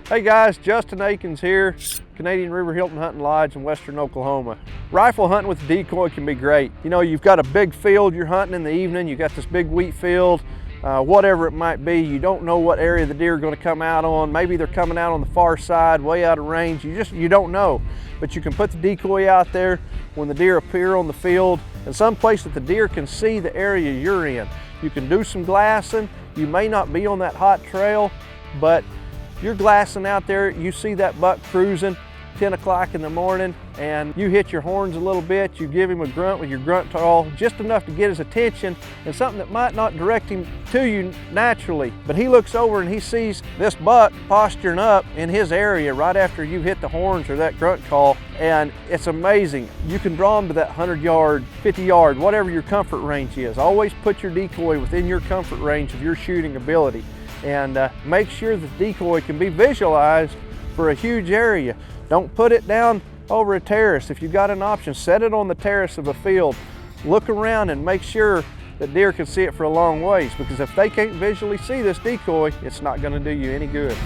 Hey guys, Justin Eakins here, Canadian River Hilton Hunting Lodge in western Oklahoma. Rifle hunting with a decoy can be great. You know, you've got a big field you're hunting in the evening, you got this big wheat field, whatever it might be. You don't know what area the deer are going to come out on. Maybe they're coming out on the far side, way out of range. You don't know. But you can put the decoy out there when the deer appear on the field in some place that the deer can see the area you're in. You can do some glassing. You may not be on that hot trail, but you're glassing out there, you see that buck cruising 10 o'clock in the morning, and you hit your horns a little bit, you give him a grunt with your grunt call, just enough to get his attention, and something that might not direct him to you naturally. But he looks over and he sees this buck posturing up in his area right after you hit the horns or that grunt call, and it's amazing. You can draw him to that 100 yard, 50 yard, whatever your comfort range is. Always put your decoy within your comfort range of your shooting ability. And make sure that the decoy can be visualized for a huge area. Don't put it down over a terrace. If you've got an option, set it on the terrace of a field. Look around and make sure that deer can see it for a long ways, because if they can't visually see this decoy, it's not going to do you any good.